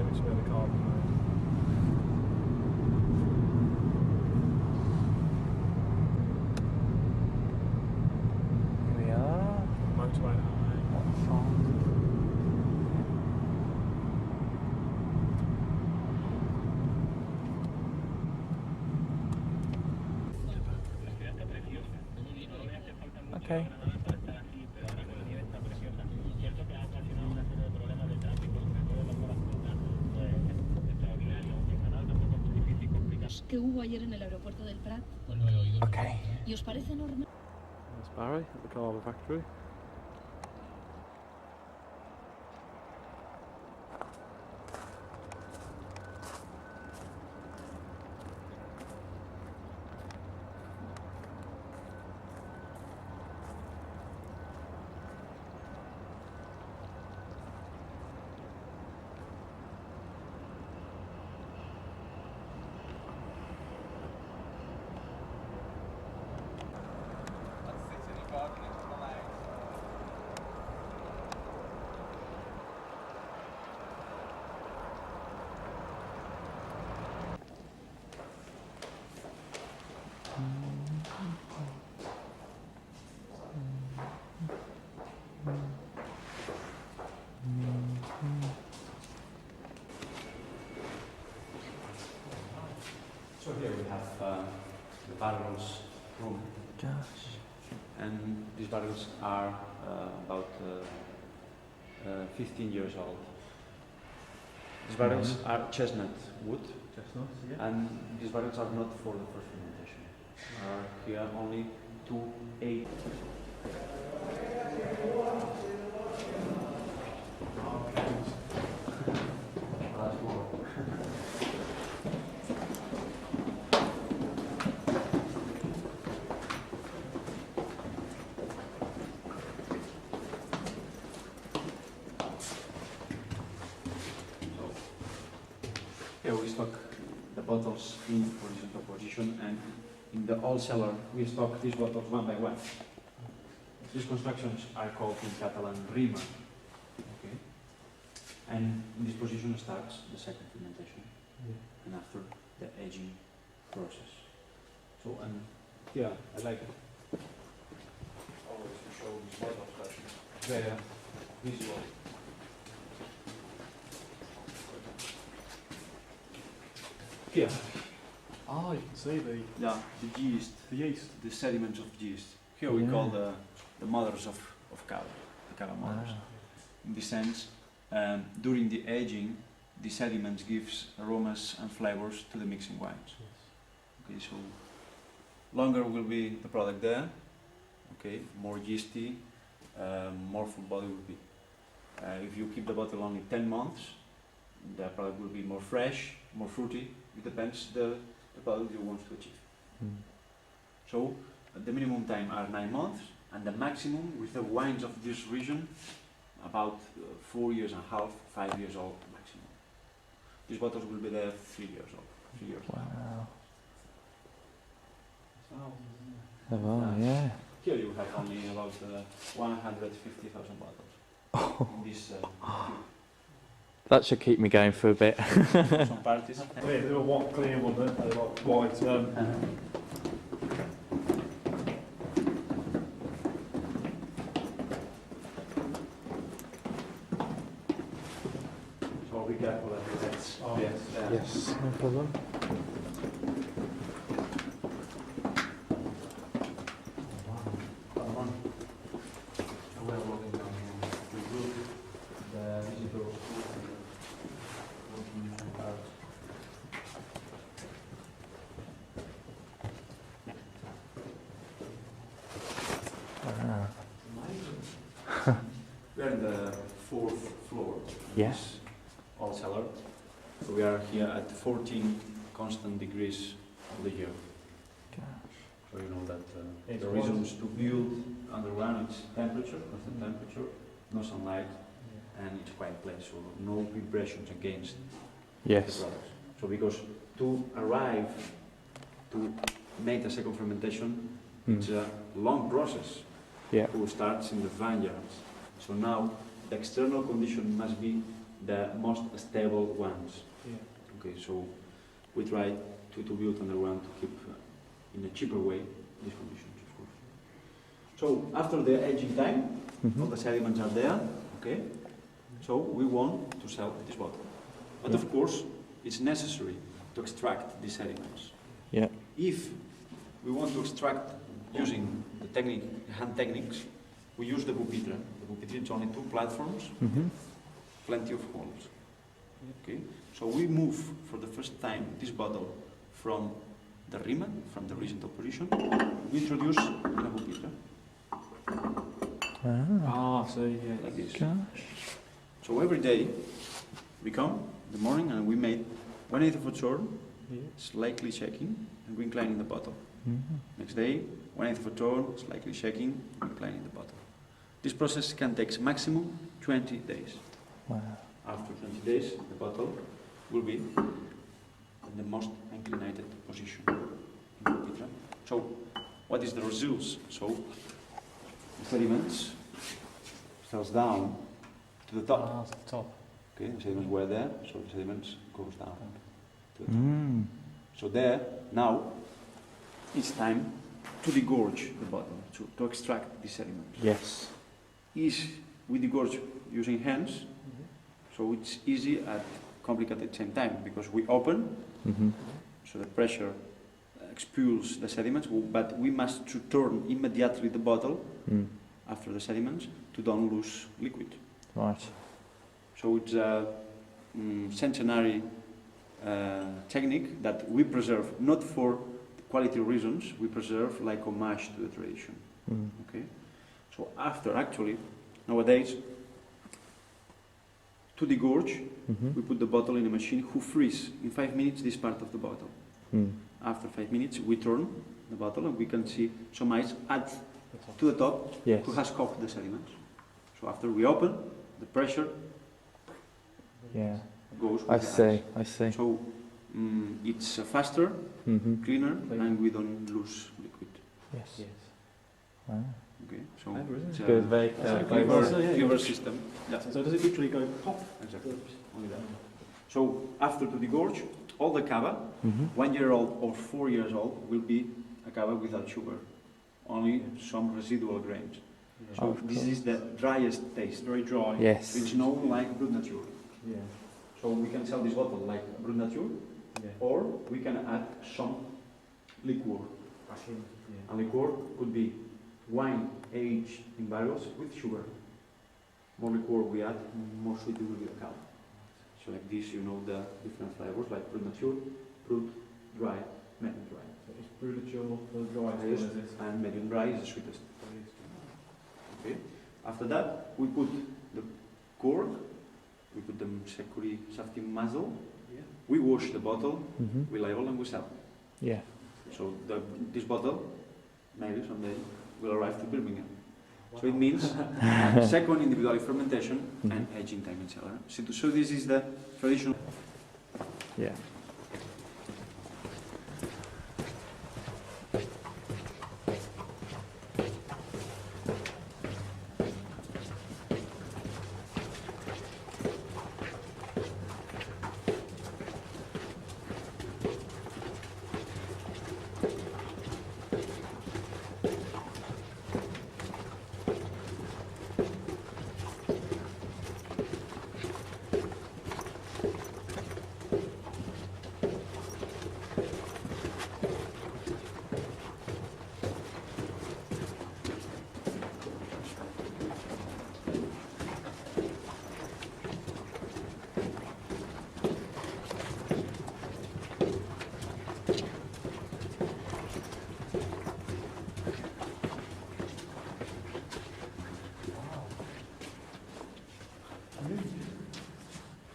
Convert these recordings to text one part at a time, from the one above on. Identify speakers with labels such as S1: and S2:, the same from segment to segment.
S1: bit, which is where the carbon made.
S2: Here we are.
S1: Motorway high.
S2: Okay.
S3: Que hubo ayer en el aeropuerto del Prat.
S2: Okay.
S3: ¿Y os parece normal?
S1: That's Barry at the carbon factory.
S4: So here we have the barrels room,
S2: Gosh.
S4: and these barrels are about 15 years old. These barrels are chestnut wood,
S1: Chestnuts, yeah.
S4: and these barrels are not for the first fermentation. Here only 2-8. Here we stock the bottles in horizontal position, and in the old cellar we stock these bottles one by one. These constructions are called in Catalan rima. Okay. And in this position starts the second fermentation, and after the aging process. So, and yeah, I like always to show these bottles that they're visual. Here,
S1: Ah, you can see the
S4: the yeast, the sediments of yeast. Here we call the mothers of cava, the cava mothers. In this sense, during the aging, the sediments gives aromas and flavors to the mixing wines. Okay, so longer will be the product there. Okay, more yeasty, more full body will be. If you keep the bottle only 10 months, the product will be more fresh, more fruity. It depends the product you want to achieve. So the minimum time are 9 months, and the maximum with the wines of this region about 4 years and a half, 5 years old maximum. These bottles will be there 3 years old. 3 years old.
S2: Wow.
S4: So,
S2: Oh, yeah.
S4: here you have only about 150,000 bottles. In this
S2: That should keep me going for a bit.
S4: some parties.
S1: They were what clear one, weren't they? Like white.
S4: So be careful that that's
S1: Oh,
S4: yes.
S2: Yes, no problem.
S4: We are in the 4th floor.
S2: Yes.
S4: All cellar. So we are here at 14 constant degrees of the year. So you know that the reasons to build underground is temperature, constant temperature, no sunlight, and it's quiet place, so no vibrations against the
S2: Yes.
S4: products. So because to arrive to make the second fermentation, it's a long process.
S2: Yeah.
S4: Who starts in the vineyards. So now the external condition must be the most stable ones.
S1: Yeah.
S4: Okay, so we try to build underground to keep in a cheaper way these conditions, of course. So after the aging time, all the sediments are there, okay? So we want to sell this bottle. But of course, it's necessary to extract these sediments.
S2: Yeah.
S4: If we want to extract using the technique, hand techniques, we use the pupitre. The pupitre is only 2 platforms, plenty of holes. Okay, so we move for the first time this bottle from the riemen, from the horizontal position. We introduce in a pupitre
S1: Ah, so yeah.
S4: like this.
S2: Gosh.
S4: So every day we come in the morning and we made 1/8 of a turn, slightly shaking, and we inclining the bottle. Next day, 1/8 of a turn, slightly shaking, inclining the bottle. This process can take maximum 20 days.
S2: Wow.
S4: After 20 days, the bottle will be in the most inclinated position in the pupitre. So, what is the results? So, the sediments falls down to the top.
S1: Ah, to the top.
S4: Okay, the sediments were there, so the sediments goes down to the top. So there, now, it's time to degorge the bottle, to extract the sediments.
S2: Yes.
S4: We degorge using hands, so it's easy and complicated at the same time, because we open, so the pressure expels the sediments, but we must to turn immediately the bottle after the sediments to don't lose liquid.
S2: Right.
S4: So it's a centenary technique that we preserve, not for quality reasons, we preserve like homage to the tradition. Okay? So after, actually, nowadays, to degorge, we put the bottle in a machine who freeze in 5 minutes this part of the bottle. After 5 minutes, we turn the bottle and we can see some ice add to the top
S2: Yes.
S4: who has cooked the sediments. So after we open, the pressure
S2: Yeah.
S4: goes with
S2: I
S4: the
S2: see.
S4: ice.
S2: I see.
S4: So it's faster, cleaner, and we don't lose liquid.
S2: Yes.
S1: Yes.
S2: Wow.
S4: Okay, so
S1: Clever, isn't
S4: it's
S1: it?
S4: a,
S2: Good. Very
S4: it's a
S2: clever.
S4: clever,
S1: So, yeah,
S4: clever
S1: yeah.
S4: system. Yeah,
S1: So does it literally go pop?
S4: exactly. Only that. So after to degorge, all the cava, 1 year old or 4 years old, will be a cava without sugar, only some residual grains.
S1: Yeah.
S4: So this is the driest taste.
S1: Very dry.
S2: Yes.
S4: It's known like Brut Nature.
S1: Yeah.
S4: So we can sell this bottle like Brut Nature,
S1: Yeah.
S4: or we can add some liqueur.
S1: Yeah.
S4: And liqueur could be wine aged in barrels with sugar. More liqueur we add, more sweet it will be the cava. So like this, you know the different flavors, like Brut Nature, Brut, dry, medium dry.
S1: So it's brutal, the dry
S4: Highest
S1: is it?
S4: and medium dry is the sweetest. Okay. After that, we put the cork, we put the securi safety muzzle,
S1: Yeah.
S4: we wash the bottle, we label and we sell.
S2: Yeah.
S4: So this bottle, maybe someday, will arrive to Birmingham. So it means second individual fermentation and aging time in cellar. So this is the traditional.
S2: Yeah.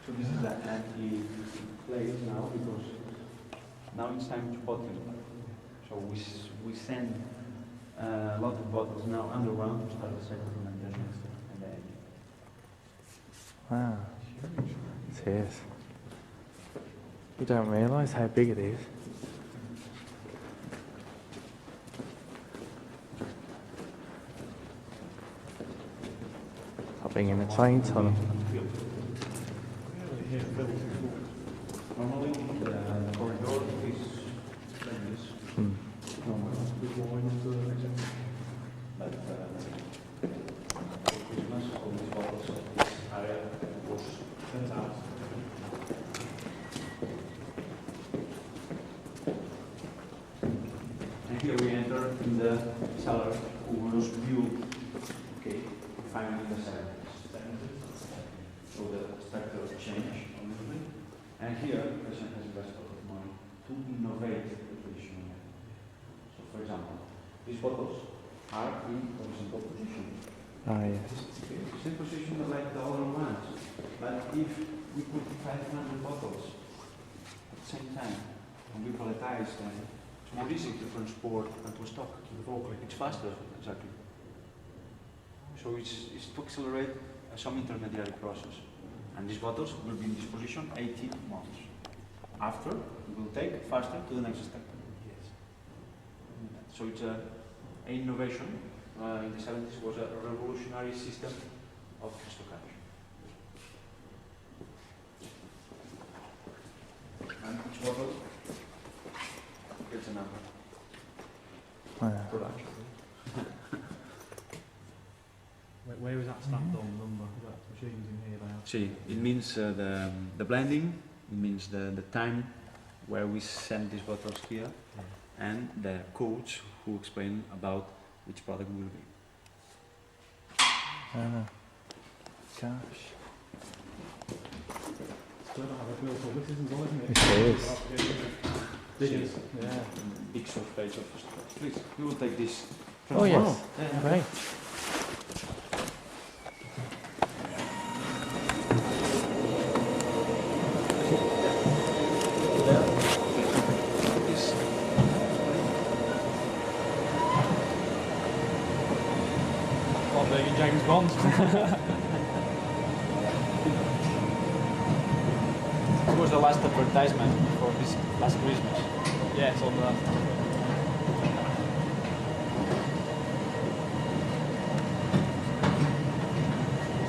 S4: So this is the empty place now because now it's time to bottle. So we send a lot of bottles now underground to start the second fermentation and the aging.
S2: Wow. It is. You don't realise how big it is. Hopping in a train tunnel.
S4: Normally, the corridor is like this. But for Christmas, all these bottles of this area was sent out. And here we enter in the cellar who was built, okay, finally in the 70s. So the structure changed a little bit. And here, Freixenet has invested a lot of money to innovate the traditional method. So, for example, these bottles are in horizontal position.
S2: Ah, yes.
S4: Okay, same position like the other ones. But if we put 500 bottles at the same time and we palletize them, it's more easy to transport and to stock. It's faster, exactly. So it's to accelerate some intermediary process. And these bottles will be in this position 18 months. After, it will take faster to the next step. Yes. So it's an innovation. In the 70s was a revolutionary system of stockage. And each bottle gets a number.
S2: Ah, yeah.
S4: Production.
S1: Where was that stamped on number? That machines in here now.
S4: See, it means the blending, it means the time where we send these bottles here, and the codes who explain about which product will be.
S2: Ah. Gosh.
S1: It's clever how they built all this, isn't it? Isn't it?
S2: It is.
S1: This is. Yeah.
S4: Big surface of storage. Please, we will take this.
S2: Oh, yes.
S1: Wow.
S4: Yeah.
S2: Great.
S1: Well, there you James Bond.
S4: It was the last advertisement for this last Christmas.
S1: Yes, on the.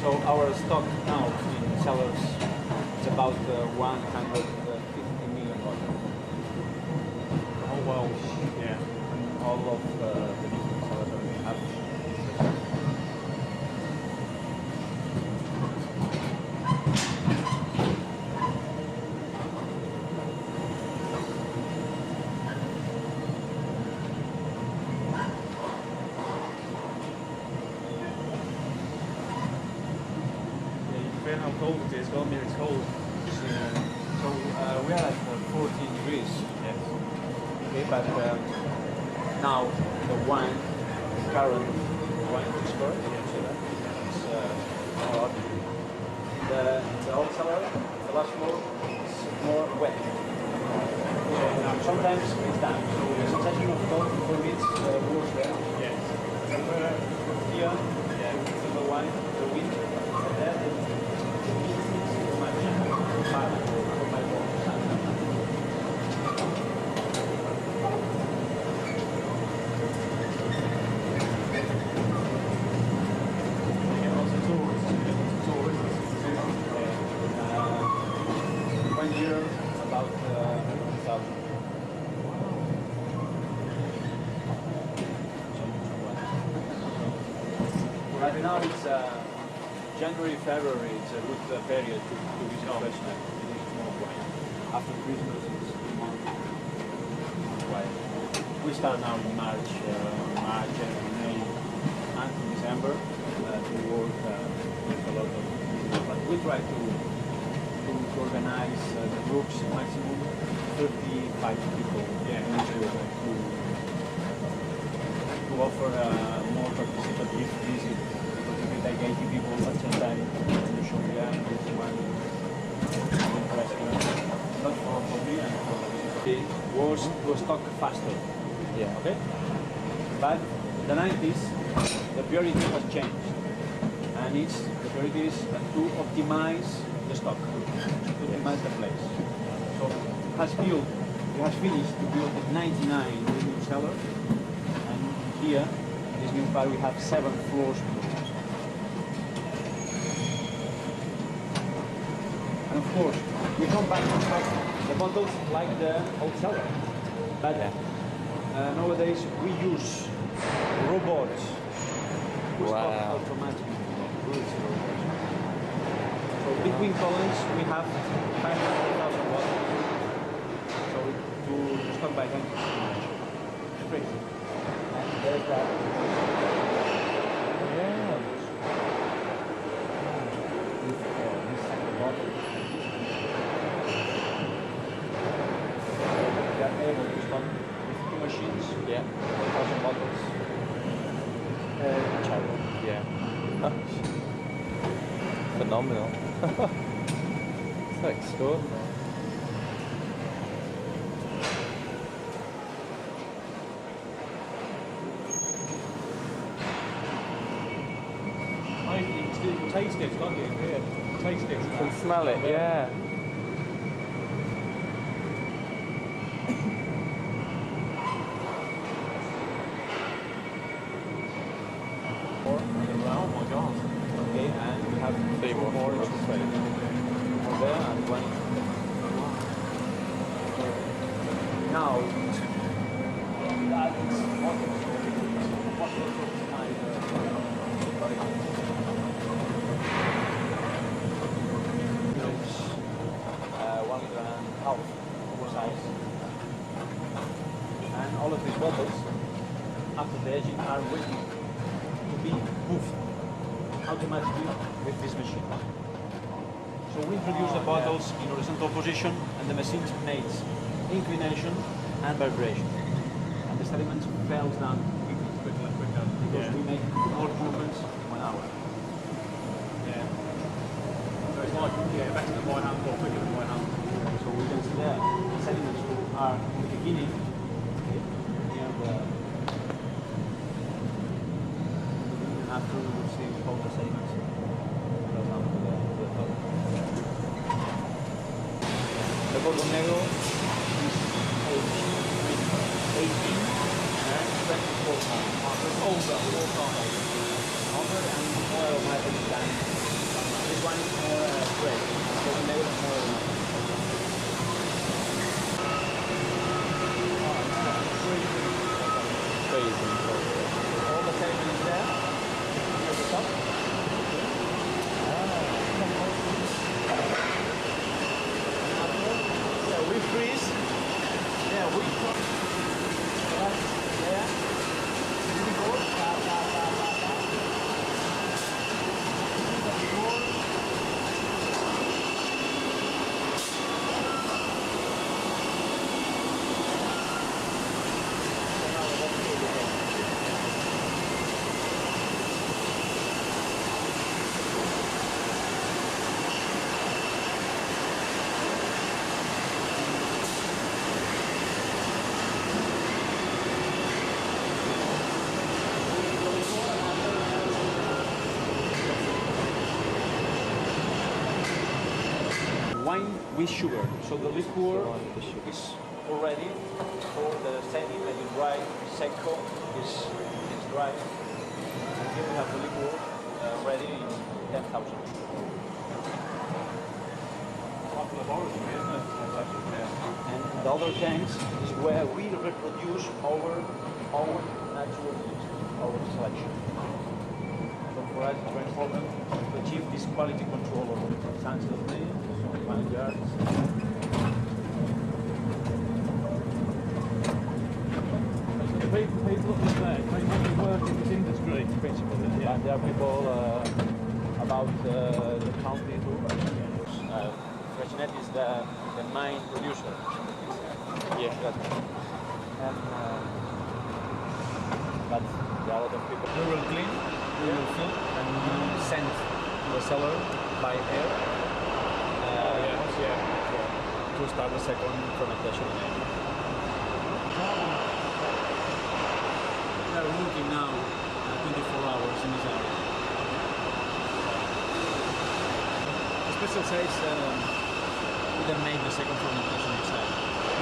S4: So our stock now in cellars is about 150 million bottles.
S1: Oh well. Yeah.
S4: And all of the different cellars that we have.
S1: Feel how cold it is. Well, it's cold.
S4: So we are at 14 degrees.
S1: Yes.
S4: Okay, but now the wine, the current wine whisper, it's hot. The old cellar, the last floor, is more wet. So sometimes it's done. So the sensation of cold for me it's worse there.
S1: Yes.
S4: Here, the wine, the wind, and there it's too much. For my bones. One year, about 1,000. Right now it's January, February. It's a good period to visit Freixenet. It is more quiet. After Christmas, it's more quiet. We start now in March, April, May, until December to work with a lot of. But we try to organize the groups maximum 35 people. Yeah, to offer more participative visit. Because if you take 80 people at the same time, you show this one interesting. Not for me and for the visitor. Was to stock faster.
S2: Yeah.
S4: Okay? But in the 90s, the priority has changed. And the priority is to optimize the stock, to optimize the place. So it has finished to build 99 new cellars. And here, in this new part, we have 7 floors. And of course, we come back to the bottles like the old cellar. But nowadays we use robots. Who stop
S2: Wow.
S4: automatically. So between columns we have 500,000 bottles. So to stop by hand. Crazy. And there's that.
S2: Yeah.
S4: This second bottle. We are able to stop with two machines.
S2: Yeah.
S4: 1,000 bottles. Each hour.
S2: Yeah. Phenomenal. So extraordinary.
S1: You can taste it, can't you? Yeah. Taste it.
S2: You can smell it, yeah.
S4: Four around. Oh my god. Okay, and we have
S2: Three
S4: two
S2: more.
S4: more to trade. One there and one. Now, that is what one liter and a half size. And all of these bottles, after the aging, are waiting to be moved automatically with this machine. So we introduce the bottles in horizontal position and the machine makes inclination and vibration. And the sediment falls down quicker because we make more movements in 1 hour.
S1: Yeah. So it's like, better than right hand or quicker than right hand.
S4: So we can see there the sediments are in the beginning near the after we will see all the sediments goes down to the top. The bottom negro is aged 18 and 24 pounds. Older, older and more aromatic than this one is more fresh. The bottom negro is more aromatic.
S2: Crazy.
S4: All the sediment is there near the top. Yeah, we freeze. Yeah, we yeah. We go. Wine with sugar. So the liqueur is already for the setting that is dry, secco is dry. And here we have the liqueur ready in 10,000.
S1: Like a laboratory, isn't it?
S4: And the other tanks is where we reproduce our own natural yeast, our selection. So for us it's very important to achieve this quality control of the science of the vineyards.
S1: So the people up there, they must work in this industry, principally.
S4: And there are people about the county too. Freixenet is the main producer.
S2: Yeah.
S4: And but there are a lot of people.
S1: We will clean, we will fill, and we will send to the cellar by air. To start the second fermentation.
S4: We are working now 24 hours in this area. The special says we then make the second fermentation inside.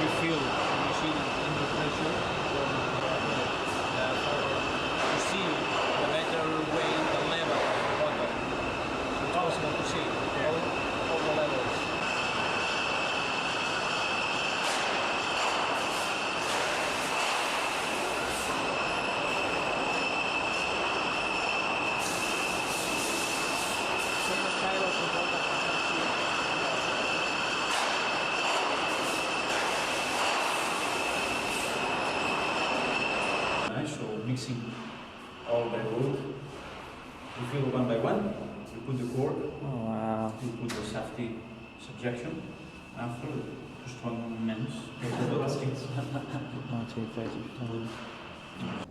S4: We fill the machine under pressure to see the better way the level of the bottle. It's impossible to see all the levels. mixing all the wood. You fill one by one. You put the cord.
S2: Oh wow.
S4: You put the safety subjection. After two strong men.
S2: 1935.